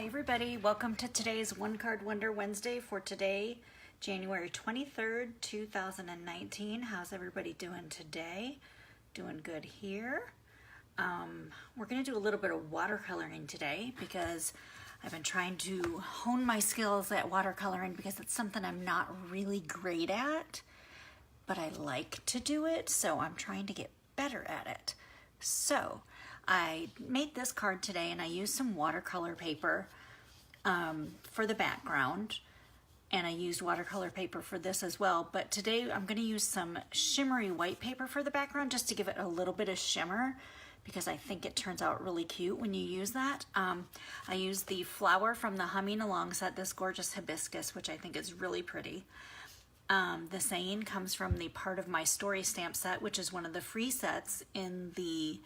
Hi everybody, welcome to today's One Card Wonder Wednesday for today, January 23rd, 2019. How's everybody doing today? Doing good here. We're going to do a little bit of watercoloring today because I've been trying to hone my skills at watercoloring because it's something I'm not really great at, but I like to do it, so I'm trying to get better at it. So I made this card today and I used some watercolor paper for the background, and I used watercolor paper for this as well, but today I'm going to use some shimmery white paper for the background just to give it a little bit of shimmer because I think it turns out really cute when you use that. I used the flower from the Humming Along set, this gorgeous hibiscus, which I think is really pretty. The saying comes from the Part of My Story stamp set, which is one of the free sets in the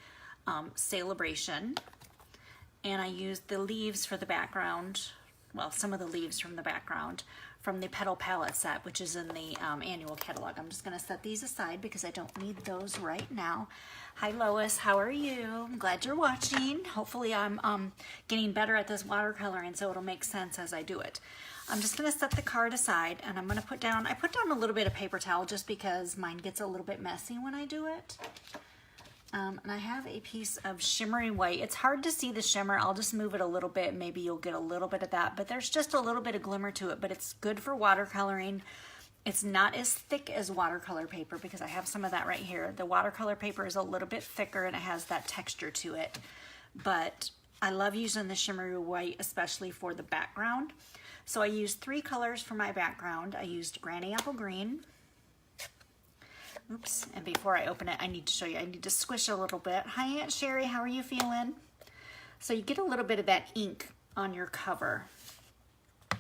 celebration. And I used the leaves for the background, well, some of the leaves from the background from the Petal Palette set, which is in the annual catalog. I'm just going to set these aside because I don't need those right now. Hi Lois, how are you? I'm glad you're watching. Hopefully I'm getting better at this watercoloring so it'll make sense as I do it. I'm just going to set the card aside and I'm going to put down a little bit of paper towel just because mine gets a little bit messy when I do it. And I have a piece of shimmery white. It's hard to see the shimmer. I'll just move it a little bit. Maybe you'll get a little bit of that, but there's just a little bit of glimmer to it, but it's good for watercoloring. It's not as thick as watercolor paper because I have some of that right here. The watercolor paper is a little bit thicker and it has that texture to it, but I love using the shimmery white, especially for the background. So I used 3 colors for my background. I used Granny Apple Green. Oops, and before I open it, I need to show you, I need to squish a little bit. Hi Aunt Sherry, how are you feeling? So you get a little bit of that ink on your cover. I'm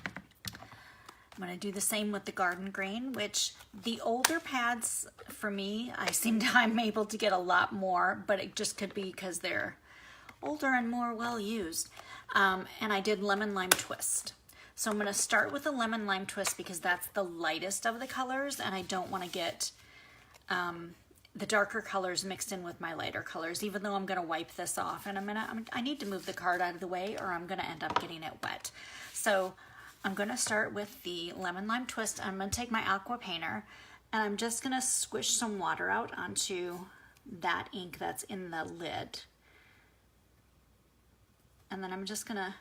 going to do the same with the Garden Green, which the older pads for me, I'm able to get a lot more, but it just could be because they're older and more well used. And I did Lemon Lime Twist. So I'm going to start with the Lemon Lime Twist because that's the lightest of the colors and I don't want to get the darker colors mixed in with my lighter colors, even though I'm going to wipe this off and I need to move the card out of the way or I'm going to end up getting it wet. So I'm going to start with the Lemon Lime Twist. I'm going to take my aqua painter and I'm just going to squish some water out onto that ink that's in the lid. And then I'm just going to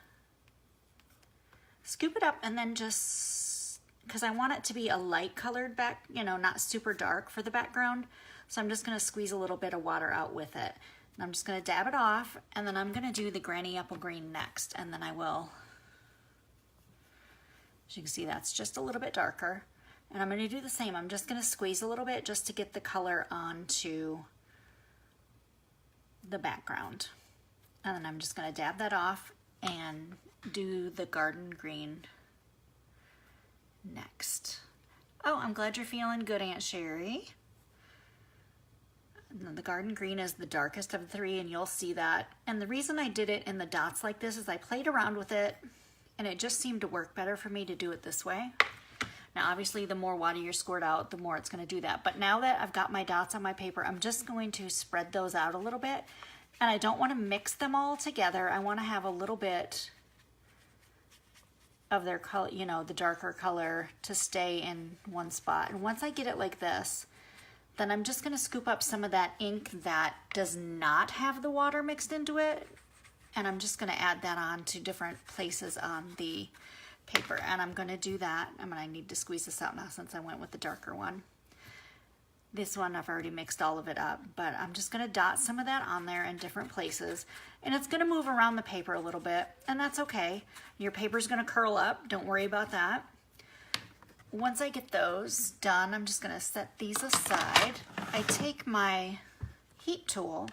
scoop it up and then just, because I want it to be a light colored back, not super dark for the background. So I'm just going to squeeze a little bit of water out with it. And I'm just going to dab it off and then I'm going to do the Granny Apple Green next. And then I will, as you can see, that's just a little bit darker. And I'm going to do the same. I'm just going to squeeze a little bit just to get the color onto the background. And then I'm just going to dab that off and do the Garden Green next. Oh, I'm glad you're feeling good, Aunt Sherry. And then the Garden Green is the darkest of the 3 and you'll see that. And the reason I did it in the dots like this is I played around with it and it just seemed to work better for me to do it this way. Now obviously the more water you squirt out, the more it's going to do that. But now that I've got my dots on my paper, I'm just going to spread those out a little bit. And I don't want to mix them all together. I want to have a little bit of their color, the darker color to stay in one spot. And once I get it like this, then I'm just going to scoop up some of that ink that does not have the water mixed into it. And I'm just going to add that on to different places on the paper. And I'm going to do that. I need to squeeze this out now since I went with the darker one. This one, I've already mixed all of it up, but I'm just going to dot some of that on there in different places. And it's going to move around the paper a little bit, and that's okay. Your paper's going to curl up. Don't worry about that. Once I get those done, I'm just going to set these aside. I take my heat tool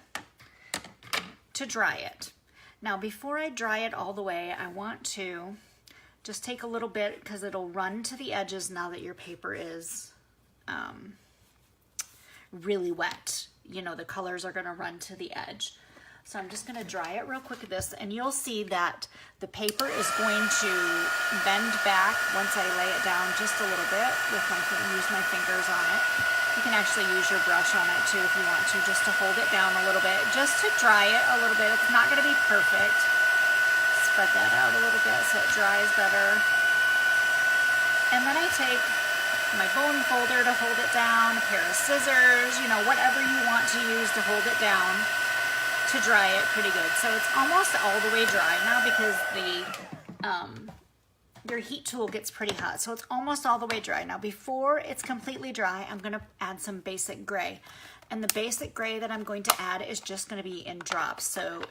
to dry it. Now, before I dry it all the way, I want to just take a little bit because it'll run to the edges now that your paper is really wet. The colors are going to run to the edge. So I'm just going to dry it real quick with this and you'll see that the paper is going to bend back once I lay it down just a little bit with use my fingers on it. You can actually use your brush on it too if you want to, just to hold it down a little bit, just to dry it a little bit. It's not going to be perfect. spread that out a little bit so it dries better. And then I take my bone folder to hold it down, a pair of scissors, you know, whatever you want to use to hold it down to dry it pretty good. So it's almost all the way dry now because your heat tool gets pretty hot. So it's almost all the way dry. Now before it's completely dry, I'm gonna add some basic gray. And the basic gray that I'm going to add is just gonna be in drops. So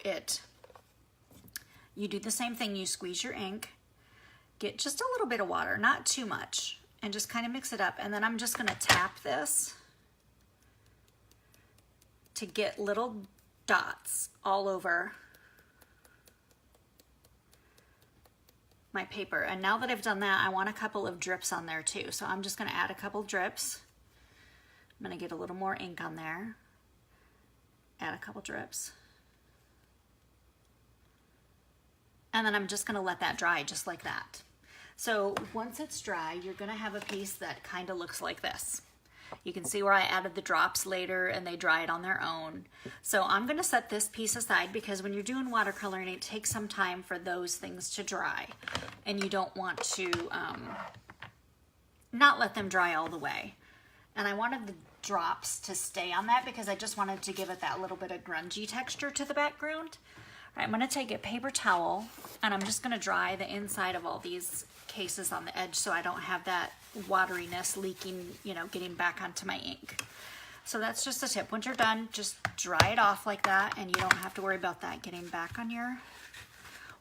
you do the same thing, you squeeze your ink, get just a little bit of water, not too much, and just kind of mix it up. And then I'm just gonna tap this to get little dots all over my paper. And now that I've done that, I want a couple of drips on there too. So I'm just gonna add a couple drips. I'm gonna get a little more ink on there, add a couple drips. And then I'm just gonna let that dry just like that. So once it's dry, you're gonna have a piece that kind of looks like this. You can see where I added the drops later and they dried on their own. So I'm gonna set this piece aside because when you're doing watercoloring, it takes some time for those things to dry. And you don't want to not let them dry all the way. And I wanted the drops to stay on that because I just wanted to give it that little bit of grungy texture to the background. All right, I'm gonna take a paper towel and I'm just gonna dry the inside of all these cases on the edge so I don't have that wateriness leaking, you know, getting back onto my ink. So that's just a tip. Once you're done, just dry it off like that and you don't have to worry about that getting back on your,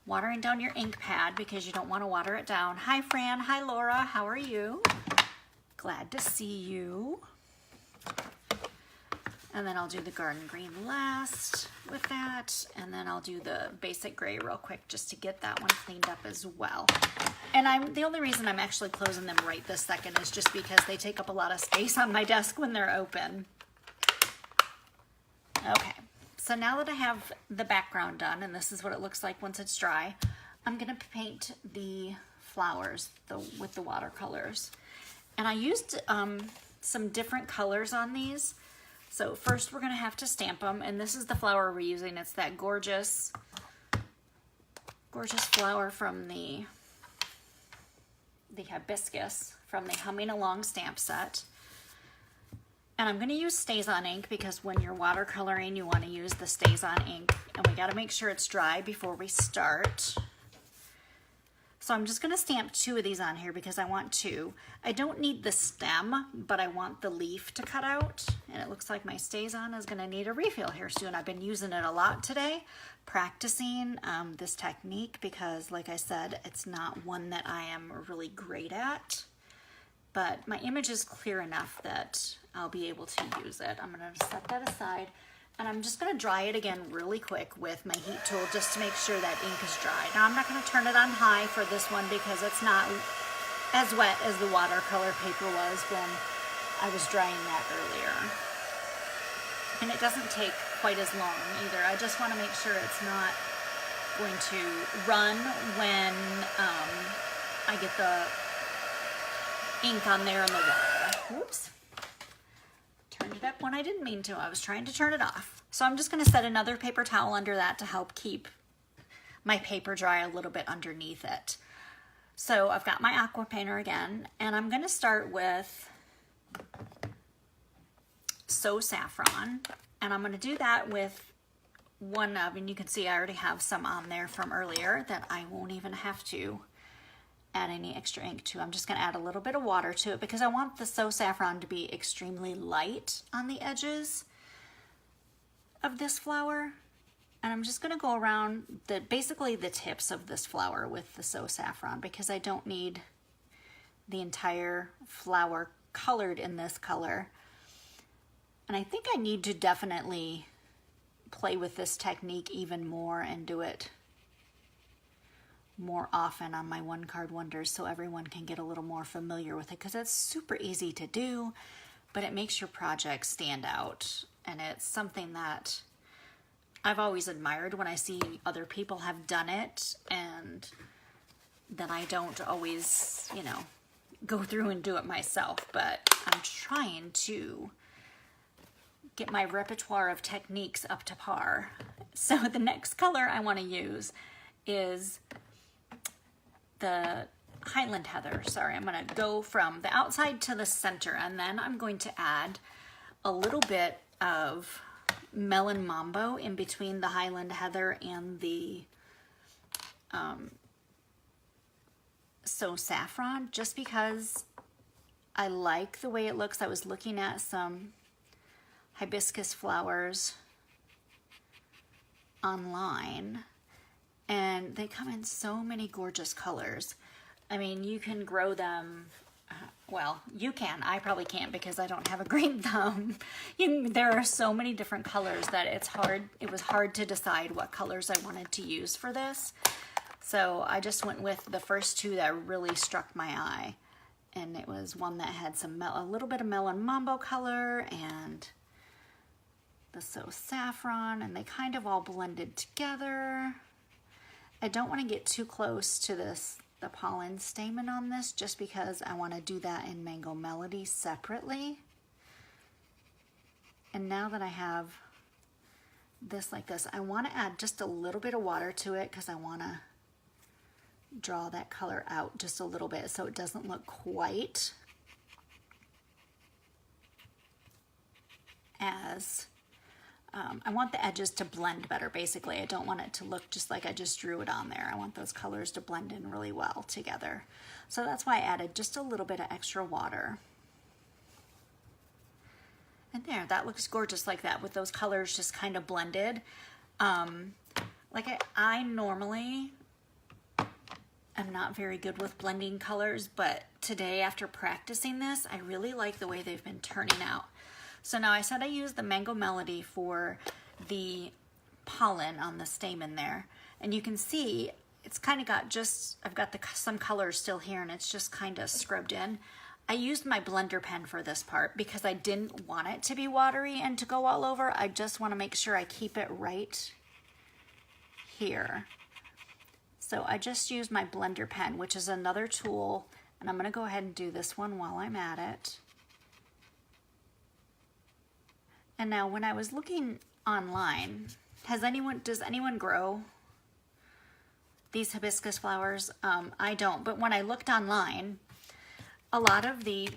watering down your ink pad because you don't want to water it down. Hi Fran, hi Laura, how are you? Glad to see you. And then I'll do the garden green last with that. And then I'll do the basic gray real quick just to get that one cleaned up as well. And the only reason I'm actually closing them right this second is just because they take up a lot of space on my desk when they're open. Okay, so now that I have the background done, and this is what it looks like once it's dry, I'm gonna paint the flowers with the watercolors. And I used some different colors on these. So first we're gonna have to stamp them, and this is the flower we're using. It's that gorgeous flower from the hibiscus from the Humming Along stamp set. And I'm gonna use Stays On ink because when you're watercoloring, you wanna use the Stays On ink, and we gotta make sure it's dry before we start. So I'm just gonna stamp 2 of these on here because I want 2. I don't need the stem, but I want the leaf to cut out. And it looks like my Stays On is gonna need a refill here soon. I've been using it a lot today, practicing this technique because like I said, it's not one that I am really great at, but my image is clear enough that I'll be able to use it. I'm gonna set that aside. And I'm just gonna dry it again really quick with my heat tool just to make sure that ink is dry. Now I'm not gonna turn it on high for this one because it's not as wet as the watercolor paper was when I was drying that earlier. And it doesn't take quite as long either. I just wanna make sure it's not going to run when I get the ink on there in the water. Whoops. Turned it up when I didn't mean to. I was trying to turn it off. So I'm just gonna set another paper towel under that to help keep my paper dry a little bit underneath it. So I've got my aqua painter again, and I'm gonna start with So Saffron, and I'm gonna do that with one of, and you can see I already have some on there from earlier that I won't even have to add any extra ink to. I'm just gonna add a little bit of water to it because I want the So Saffron to be extremely light on the edges of this flower. And I'm just gonna go around basically the tips of this flower with the So Saffron because I don't need the entire flower colored in this color. And I think I need to definitely play with this technique even more and do it more often on my one card wonders so everyone can get a little more familiar with it because it's super easy to do, but it makes your project stand out. And it's something that I've always admired when I see other people have done it, and then I don't always, you know, go through and do it myself, but I'm trying to get my repertoire of techniques up to par. So the next color I want to use is the Highland Heather. Sorry, I'm gonna go from the outside to the center, and then I'm going to add a little bit of Melon Mambo in between the Highland Heather and the So Saffron, just because I like the way it looks. I was looking at some hibiscus flowers online, and they come in so many gorgeous colors. I mean, you can grow them, well, you can. I probably can't because I don't have a green thumb. There are so many different colors that it was hard to decide what colors I wanted to use for this. So I just went with the first two that really struck my eye. And it was one that had a little bit of Melon Mambo color and the So Saffron, and they kind of all blended together. I don't want to get too close to the pollen stamen on this, just because I want to do that in Mango Melody separately. And now that I have this like this, I want to add just a little bit of water to it because I want to draw that color out just a little bit so it doesn't look quite as I want the edges to blend better. Basically, I don't want it to look just like I just drew it on there. I want those colors to blend in really well together. So that's why I added just a little bit of extra water. And there, that looks gorgeous like that with those colors just kind of blended. Like I normally am not very good with blending colors, but today after practicing this, I really like the way they've been turning out. So now I said I used the Mango Melody for the pollen on the stamen there. And you can see it's kind of got I've got some colors still here, and it's just kind of scrubbed in. I used my blender pen for this part because I didn't want it to be watery and to go all over. I just want to make sure I keep it right here. So I just used my blender pen, which is another tool, and I'm going to go ahead and do this one while I'm at it. And now when I was looking online, does anyone grow these hibiscus flowers? I don't, but when I looked online, a lot of the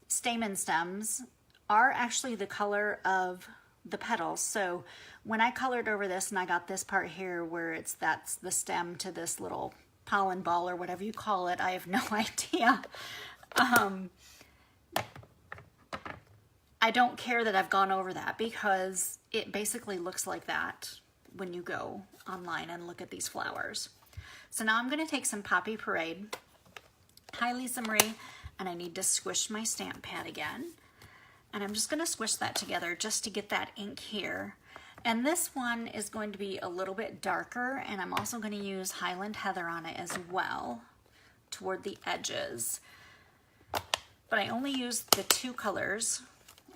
stamen stems are actually the color of the petals. So when I colored over this and I got this part here where that's the stem to this little pollen ball or whatever you call it, I have no idea. I don't care that I've gone over that because it basically looks like that when you go online and look at these flowers. So now I'm going to take some Poppy Parade, Hi Lisa Marie, and I need to squish my stamp pad again. And I'm just going to squish that together just to get that ink here. And this one is going to be a little bit darker, and I'm also going to use Highland Heather on it as well toward the edges. But I only used the two colors.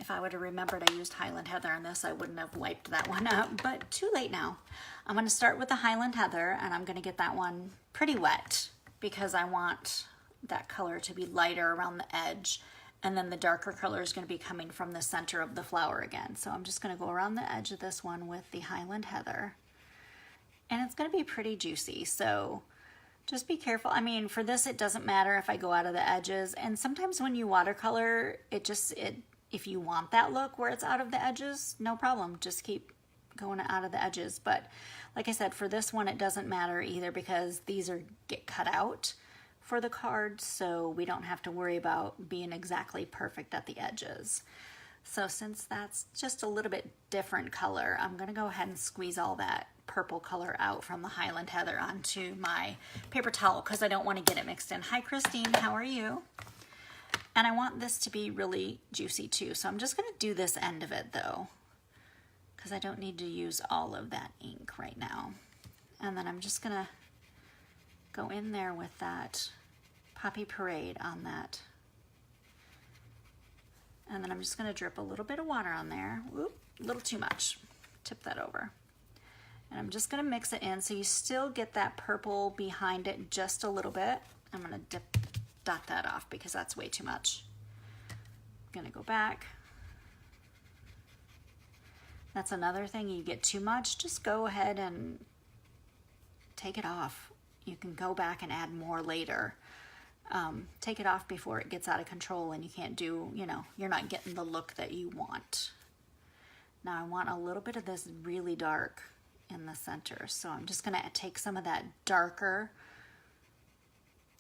If I would have remembered I used Highland Heather on this, I wouldn't have wiped that one up, but too late now. I'm going to start with the Highland Heather, and I'm going to get that one pretty wet because I want that color to be lighter around the edge, and then the darker color is going to be coming from the center of the flower again. So I'm just going to go around the edge of this one with the Highland Heather, and it's going to be pretty juicy, so just be careful. I mean, for this, it doesn't matter if I go out of the edges, and sometimes when you watercolor, if you want that look where it's out of the edges, no problem. Just keep going out of the edges. But like I said, for this one, it doesn't matter either because these get cut out for the card, so we don't have to worry about being exactly perfect at the edges. So since that's just a little bit different color, I'm going to go ahead and squeeze all that purple color out from the Highland Heather onto my paper towel because I don't want to get it mixed in. Hi, Christine. How are you? And I want this to be really juicy too. So I'm just going to do this end of it though, because I don't need to use all of that ink right now. And then I'm just going to go in there with that Poppy Parade on that. And then I'm just going to drip a little bit of water on there. Whoop, a little too much. Tip that over. And I'm just going to mix it in so you still get that purple behind it just a little bit. I'm going to dot that off because that's way too much. I'm going to go back. That's another thing, you get too much, just go ahead and take it off. You can go back and add more later. Take it off before it gets out of control and you can't do, you know, you're not getting the look that you want. Now I want a little bit of this really dark in the center. So I'm just gonna take some of that darker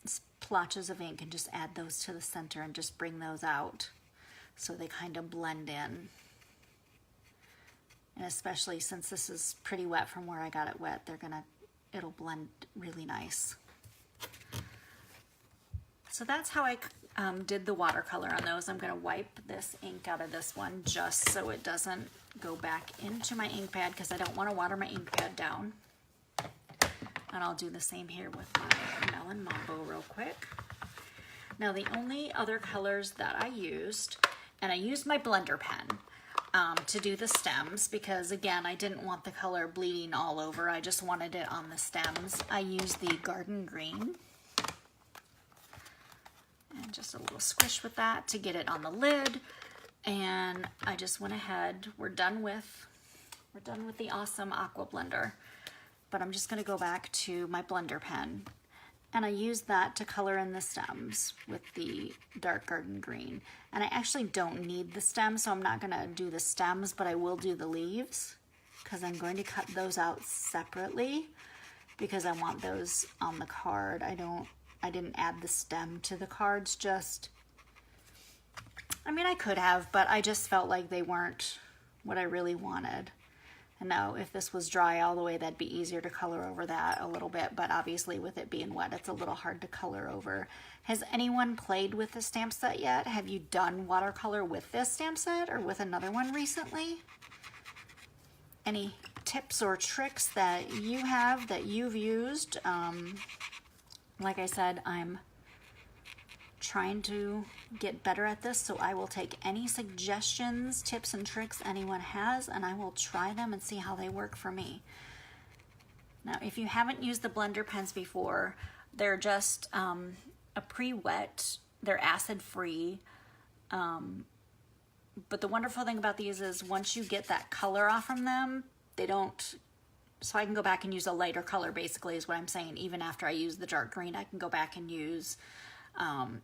splotches of ink and just add those to the center and just bring those out so they kind of blend in. And especially since this is pretty wet from where I got it wet, it'll blend really nice. So that's how I did the watercolor on those. I'm gonna wipe this ink out of this one just so it doesn't go back into my ink pad because I don't wanna water my ink pad down. And I'll do the same here with my Melon Mambo real quick. Now the only other colors that I used, and I used my blender pen to do the stems because again, I didn't want the color bleeding all over. I just wanted it on the stems. I used the Garden Green. And just a little squish with that to get it on the lid. And I just went ahead, we're done with the awesome aqua blender. But I'm just gonna go back to my blender pen. And I used that to color in the stems with the dark Garden Green. And I actually don't need the stems, so I'm not gonna do the stems, but I will do the leaves because I'm going to cut those out separately because I want those on the card. I didn't add the stem to the cards I mean, I could have, but I just felt like they weren't what I really wanted. And now if this was dry all the way, that'd be easier to color over that a little bit, but obviously with it being wet, it's a little hard to color over. Has anyone played with the stamp set yet? Have you done watercolor with this stamp set or with another one recently? Any tips or tricks that you have that you've used? Like I said, I'm trying to get better at this, so I will take any suggestions, tips, and tricks anyone has, and I will try them and see how they work for me. Now, if you haven't used the blender pens before, they're just a pre-wet, they're acid-free, but the wonderful thing about these is once you get that color off from them, they don't, so I can go back and use a lighter color basically is what I'm saying. Even after I use the dark green, I can go back and use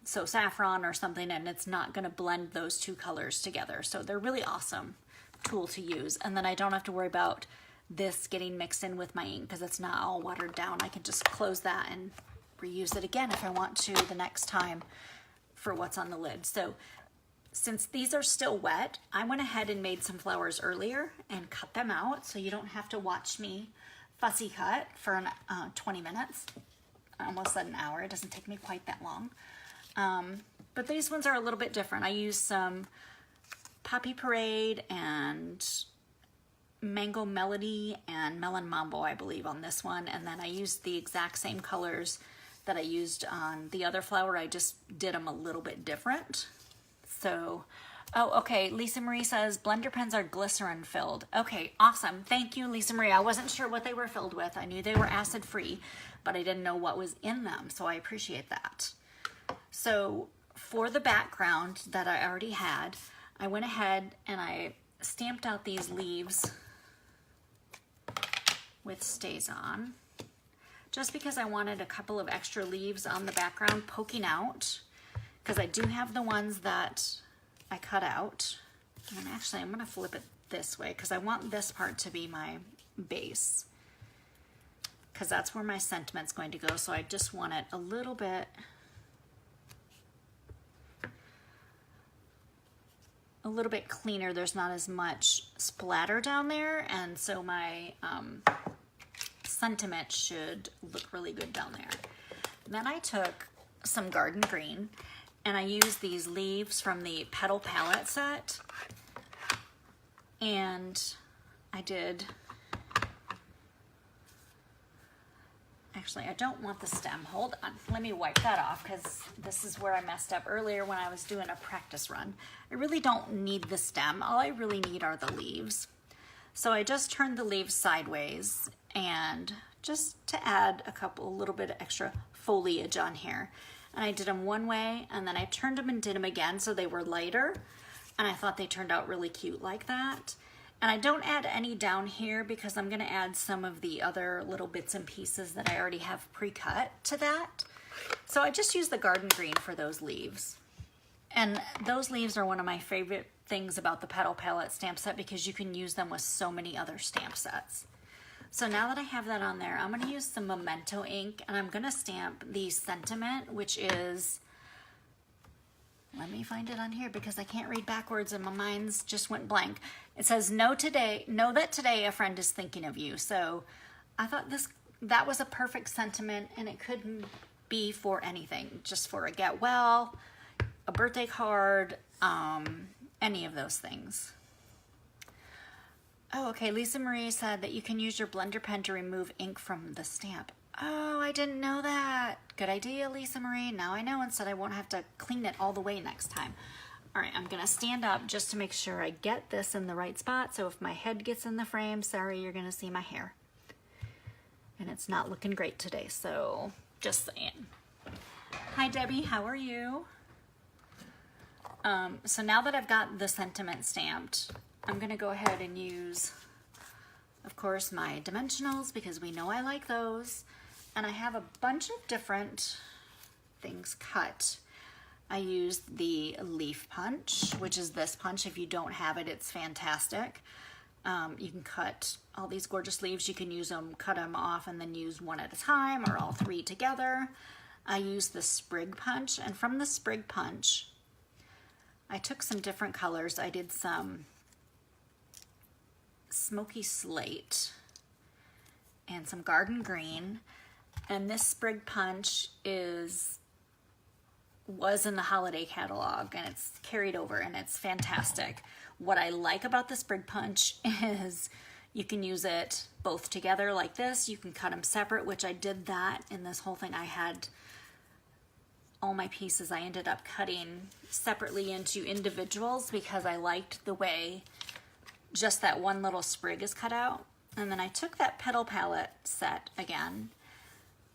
so saffron or something, and it's not gonna blend those two colors together. So they're really awesome tool to use. And then I don't have to worry about this getting mixed in with my ink because it's not all watered down. I can just close that and reuse it again if I want to the next time for what's on the lid. So since these are still wet, I went ahead and made some flowers earlier and cut them out so you don't have to watch me fussy cut for 20 minutes. I almost said an hour. It doesn't take me quite that long. But these ones are a little bit different. I used some Poppy Parade and Mango Melody and Melon Mambo, I believe, on this one. And then I used the exact same colors that I used on the other flower. I just did them a little bit different. So, oh, okay, Lisa Marie says blender pens are glycerin filled. Okay, awesome. Thank you, Lisa Marie. I wasn't sure what they were filled with. I knew they were acid free, but I didn't know what was in them, so I appreciate that. So for the background that I already had, I went ahead and I stamped out these leaves with StazOn, just because I wanted a couple of extra leaves on the background poking out, because I do have the ones that I cut out. And actually, I'm gonna flip it this way because I want this part to be my base, because that's where my sentiment's going to go. So I just want it a little bit cleaner. There's not as much splatter down there, and so my sentiment should look really good down there. Then I took some Garden Green and I used these leaves from the Petal Palette set, and I did, actually I don't want the stem, hold on, let me wipe that off because this is where I messed up earlier when I was doing a practice run. I really don't need the stem, all I really need are the leaves. So I just turned the leaves sideways and just to add a little bit of extra foliage on here. And I did them one way and then I turned them and did them again so they were lighter, and I thought they turned out really cute like that. And I don't add any down here because I'm gonna add some of the other little bits and pieces that I already have pre-cut to that. So I just use the garden green for those leaves. And those leaves are one of my favorite things about the Petal Palette stamp set because you can use them with so many other stamp sets. So now that I have that on there, I'm gonna use some Memento ink and I'm gonna stamp the Sentiment, which is, let me find it on here because I can't read backwards and my mind's just went blank. It says, know that today a friend is thinking of you. So I thought that was a perfect sentiment, and it could be for anything, just for a get well, a birthday card, any of those things. Oh, okay, Lisa Marie said that you can use your blender pen to remove ink from the stamp. Oh, I didn't know that. Good idea, Lisa Marie. Now I know, instead I won't have to clean it all the way next time. All right, I'm gonna stand up just to make sure I get this in the right spot. So if my head gets in the frame, sorry, you're gonna see my hair. And it's not looking great today, so just saying. Hi, Debbie, how are you? So now that I've got the Sentiment stamped, I'm gonna go ahead and use, of course, my dimensionals because we know I like those. And I have a bunch of different things cut. I used the leaf punch, which is this punch. If you don't have it, it's fantastic. You can cut all these gorgeous leaves. You can use them, cut them off, and then use one at a time or all three together. I used the sprig punch, and from the sprig punch, I took some different colors. I did some smoky slate and some garden green, and this sprig punch was in the holiday catalog, and it's carried over, and it's fantastic. What I like about the sprig punch is you can use it both together like this. You can cut them separate, which I did that in this whole thing. I had all my pieces I ended up cutting separately into individuals because I liked the way just that one little sprig is cut out. And then I took that Petal Palette set again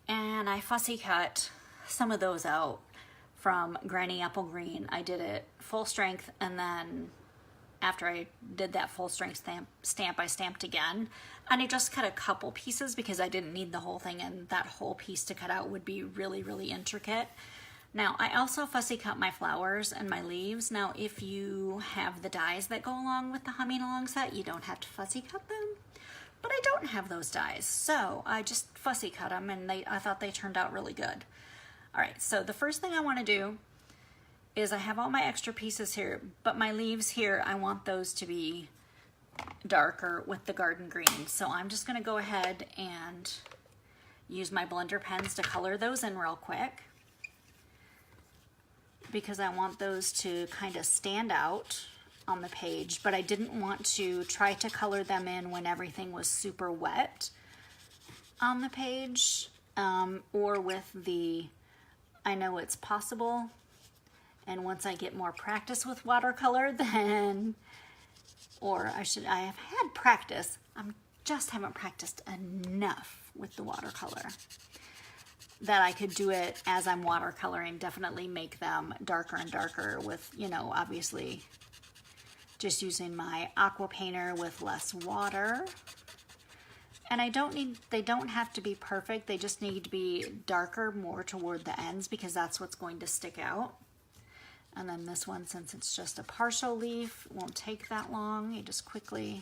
and I fussy cut some of those out from Granny Apple Green. I did it full strength, and then after I did that full strength stamp, I stamped again. And I just cut a couple pieces because I didn't need the whole thing, and that whole piece to cut out would be really, really intricate. Now, I also fussy cut my flowers and my leaves. Now, if you have the dies that go along with the Humming Along set, you don't have to fussy cut them. But I don't have those dies, so I just fussy cut them, and I thought they turned out really good. All right, so the first thing I want to do is I have all my extra pieces here, but my leaves here, I want those to be darker with the garden green. So I'm just gonna go ahead and use my blender pens to color those in real quick because I want those to kind of stand out on the page, but I didn't want to try to color them in when everything was super wet on the page, or with the I know it's possible. And once I get more practice with watercolor, then, I have had practice. I just haven't practiced enough with the watercolor that I could do it as I'm watercoloring, definitely make them darker and darker with, obviously just using my aqua painter with less water. And they don't have to be perfect. They just need to be darker more toward the ends because that's what's going to stick out. And then this one, since it's just a partial leaf, won't take that long. You just quickly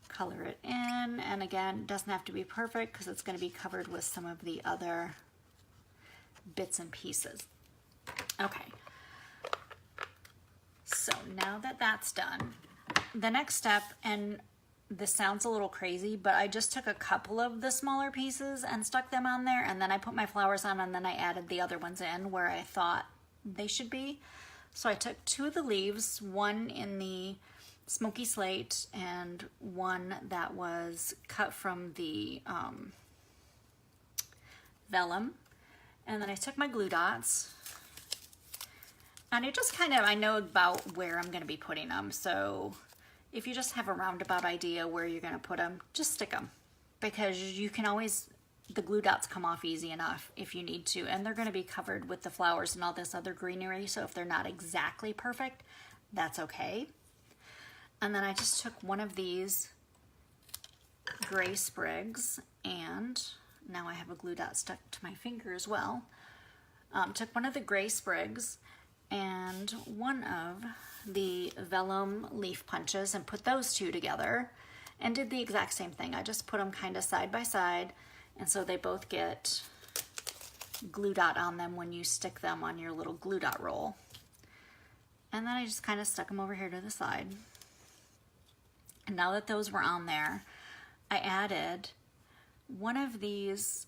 color it in. And again, it doesn't have to be perfect because it's going to be covered with some of the other bits and pieces. Okay. So now that that's done, the next step, and this sounds a little crazy, but I just took a couple of the smaller pieces and stuck them on there, and then I put my flowers on, and then I added the other ones in where I thought they should be. So I took two of the leaves, one in the smoky slate and one that was cut from the vellum, and then I took my glue dots, and it just I know about where I'm going to be putting them. So if you just have a roundabout idea where you're going to put them, just stick them, because you can always, the glue dots come off easy enough if you need to, and they're going to be covered with the flowers and all this other greenery, so if they're not exactly perfect, that's okay. And then I just took one of these gray sprigs, and now I have a glue dot stuck to my finger as well. Took one of the gray sprigs and one of the vellum leaf punches and put those two together and did the exact same thing. I just put them kind of side by side, and so they both get glue dot on them when you stick them on your little glue dot roll. And then I just kind of stuck them over here to the side. And now that those were on there, I added one of these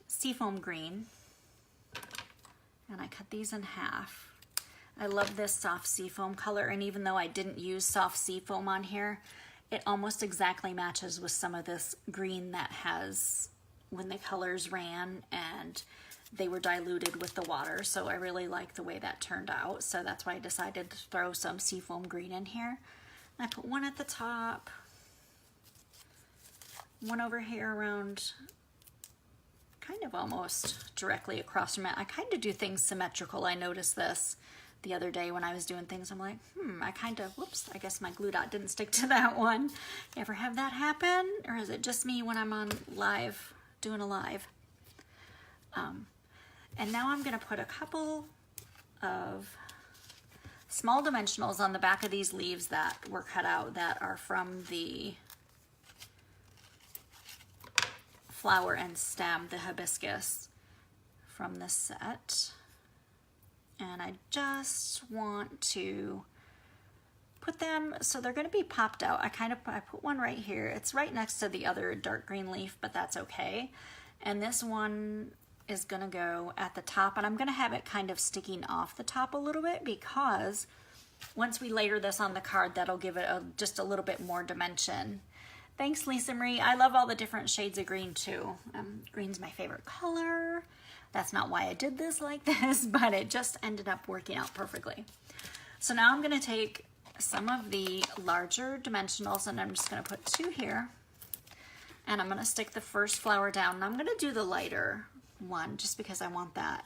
seafoam green, and I cut these in half. I love this soft seafoam color, and even though I didn't use soft seafoam on here, it almost exactly matches with some of this green that has, when the colors ran and they were diluted with the water. So I really like the way that turned out. So that's why I decided to throw some seafoam green in here. I put one at the top, one over here around, kind of almost directly across from it. I kind of do things symmetrical. I noticed this the other day when I was doing things. I'm like, I kind of, whoops, I guess my glue dot didn't stick to that one. You ever have that happen? Or is it just me when I'm on live, doing a live? And now I'm gonna put a couple of small dimensionals on the back of these leaves that were cut out that are from the flower and stem, the hibiscus from the set. And I just want to put them, so they're going to be popped out. I put one right here. It's right next to the other dark green leaf, but that's okay. And this one is going to go at the top, and I'm going to have it kind of sticking off the top a little bit, because once we layer this on the card, that'll give it just a little bit more dimension. Thanks, Lisa Marie. I love all the different shades of green too. Green's my favorite color. That's not why I did this like this, but it just ended up working out perfectly. So now I'm going to take some of the larger dimensionals, and I'm just going to put two here, and I'm going to stick the first flower down, and I'm going to do the lighter one just because I want that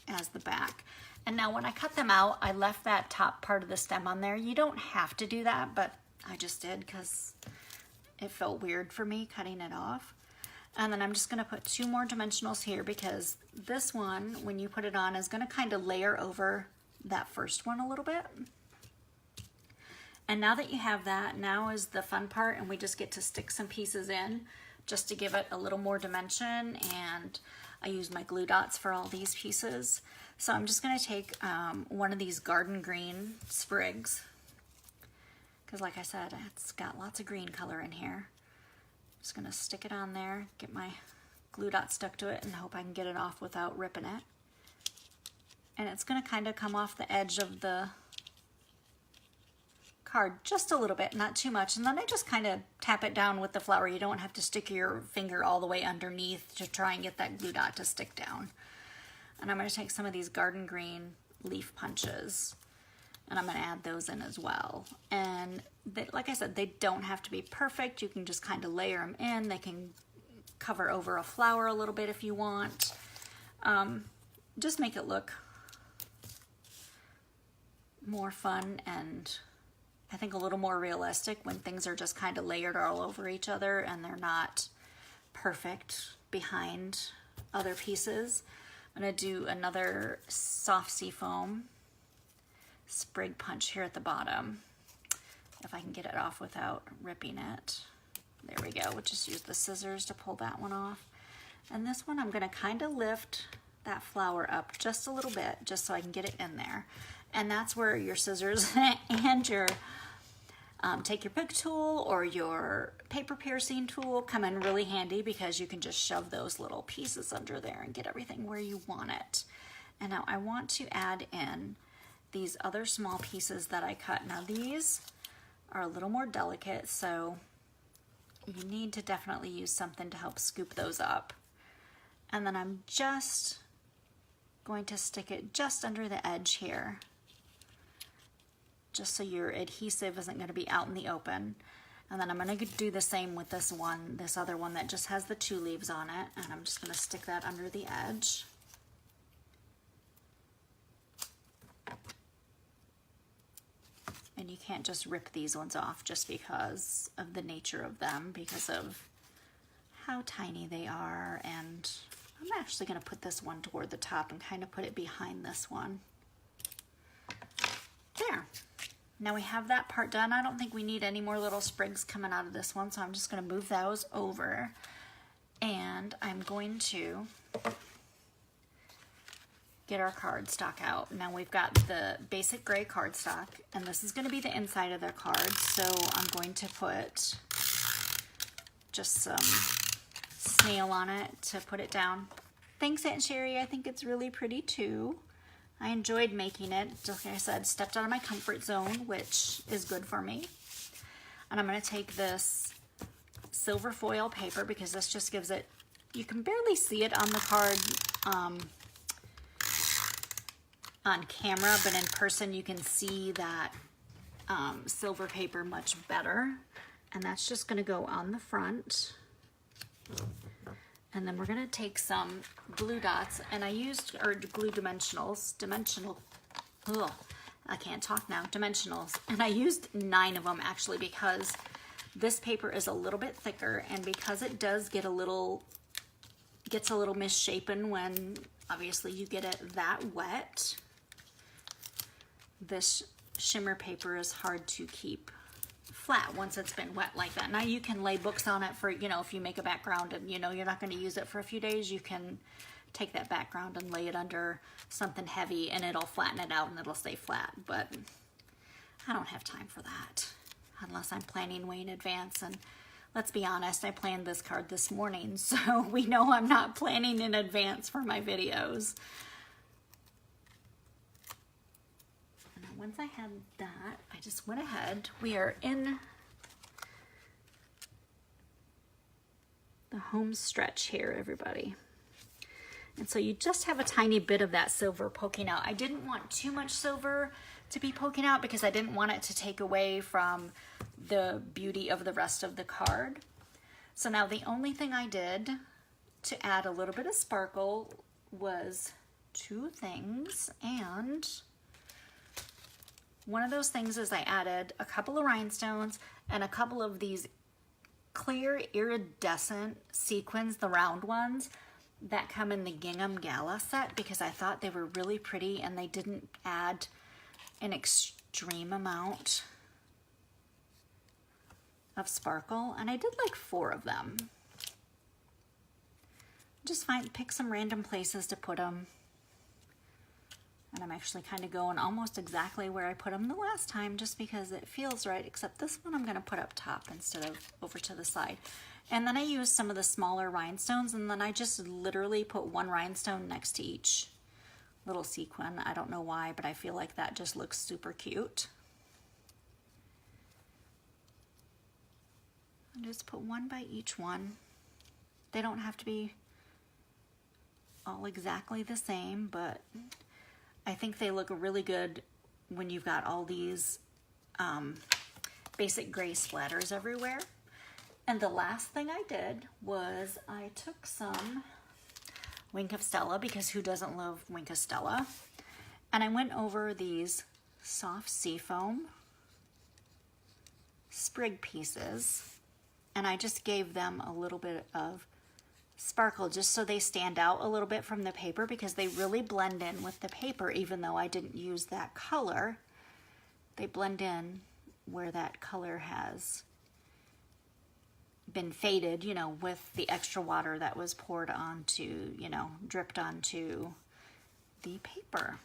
as the back. And now when I cut them out, I left that top part of the stem on there. You don't have to do that, but I just did because it felt weird for me cutting it off. And then I'm just going to put two more dimensionals here, because this one, when you put it on, is going to kind of layer over that first one a little bit. And now that you have that, now is the fun part, and we just get to stick some pieces in just to give it a little more dimension. And I use my glue dots for all these pieces. So I'm just going to take one of these garden green sprigs, because like I said, it's got lots of green color in here. Just going to stick it on there, get my glue dot stuck to it, and hope I can get it off without ripping it. And it's going to kind of come off the edge of the card just a little bit, not too much. And then I just kind of tap it down with the flower. You don't have to stick your finger all the way underneath to try and get that glue dot to stick down. And I'm going to take some of these garden green leaf punches, and I'm going to add those in as well. And they, like I said, they don't have to be perfect. You can just kind of layer them in. They can cover over a flower a little bit if you want. Just make it look more fun, and I think a little more realistic when things are just kind of layered all over each other and they're not perfect behind other pieces. I'm going to do another soft seafoam sprig punch here at the bottom, if I can get it off without ripping it. There we go. We'll just use the scissors to pull that one off. And this one, I'm going to kind of lift that flower up just a little bit, just so I can get it in there. And that's where your scissors and your take your pick tool or your paper piercing tool come in really handy, because you can just shove those little pieces under there and get everything where you want it. And now I want to add in these other small pieces that I cut. Now these are a little more delicate, so you need to definitely use something to help scoop those up. And then I'm just going to stick it just under the edge here, just so your adhesive isn't going to be out in the open. And then I'm going to do the same with this one, this other one that just has the two leaves on it, and I'm just going to stick that under the edge. And you can't just rip these ones off just because of the nature of them, because of how tiny they are. And I'm actually going to put this one toward the top and kind of put it behind this one. There. Now we have that part done. I don't think we need any more little sprigs coming out of this one, so I'm just going to move those over. And I'm going to get our cardstock out. Now we've got the basic gray cardstock, and this is going to be the inside of the card, so I'm going to put just some snail on it to put it down. Thanks, Aunt Sherry. I think it's really pretty too. I enjoyed making it. Just like I said, stepped out of my comfort zone, which is good for me. And I'm going to take this silver foil paper, because this just gives it, you can barely see it on the card on camera, but in person you can see that silver paper much better. And that's just going to go on the front. And then we're going to take some glue dots, and I used, or glue dimensionals, I can't talk now, dimensionals. And I used 9 of them actually, because this paper is a little bit thicker, and because it does get gets a little misshapen when obviously you get it that wet. This shimmer paper is hard to keep flat once it's been wet like that. Now you can lay books on it for, you know, if you make a background and you know you're not going to use it for a few days, you can take that background and lay it under something heavy and it'll flatten it out and it'll stay flat. But I don't have time for that unless I'm planning way in advance. And let's be honest, I planned this card this morning, so we know I'm not planning in advance for my videos. Once I had that, I just went ahead. We are in the home stretch here, everybody. And so you just have a tiny bit of that silver poking out. I didn't want too much silver to be poking out because I didn't want it to take away from the beauty of the rest of the card. So now the only thing I did to add a little bit of sparkle was 2 things, and one of those things is I added a couple of rhinestones and a couple of these clear iridescent sequins, the round ones that come in the Gingham Gala set, because I thought they were really pretty and they didn't add an extreme amount of sparkle. And I did like 4 of them. Just pick some random places to put them. And I'm actually kind of going almost exactly where I put them the last time, just because it feels right, except this one I'm going to put up top instead of over to the side. And then I used some of the smaller rhinestones, and then I just literally put 1 rhinestone next to each little sequin. I don't know why, but I feel like that just looks super cute. And just put 1 by each one. They don't have to be all exactly the same, but I think they look really good when you've got all these basic gray splatters everywhere. And the last thing I did was I took some Wink of Stella, because who doesn't love Wink of Stella? And I went over these soft seafoam sprig pieces, and I just gave them a little bit of sparkle just so they stand out a little bit from the paper, because they really blend in with the paper. Even though I didn't use that color, they blend in where that color has been faded, you know, with the extra water that was poured onto, you know, dripped onto the paper.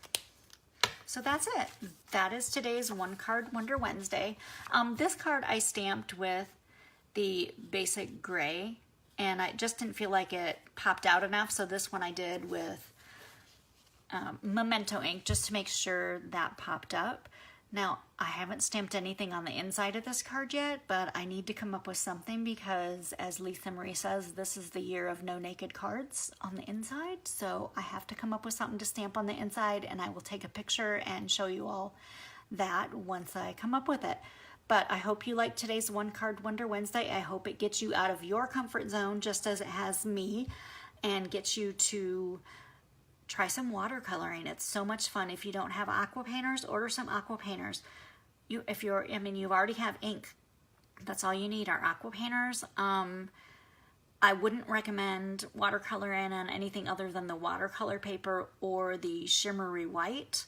So that's it. That is today's One Card Wonder Wednesday. This card I stamped with the basic gray, and I just didn't feel like it popped out enough, so this one I did with Memento ink just to make sure that popped up. Now, I haven't stamped anything on the inside of this card yet, but I need to come up with something, because as Lisa Marie says, this is the year of no naked cards on the inside, so I have to come up with something to stamp on the inside, and I will take a picture and show you all that once I come up with it. But I hope you liked today's One Card Wonder Wednesday. I hope it gets you out of your comfort zone just as it has me, and gets you to try some watercoloring. It's so much fun. If you don't have aqua painters, order some aqua painters. if you're, I mean, you already have ink. That's all you need are aqua painters. I wouldn't recommend watercoloring on anything other than the watercolor paper or the shimmery white.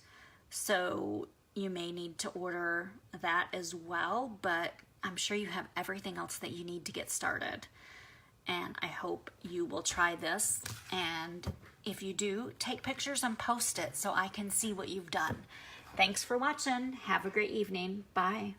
So you may need to order that as well, but I'm sure you have everything else that you need to get started. And I hope you will try this. And if you do, take pictures and post it so I can see what you've done. Thanks for watching. Have a great evening. Bye.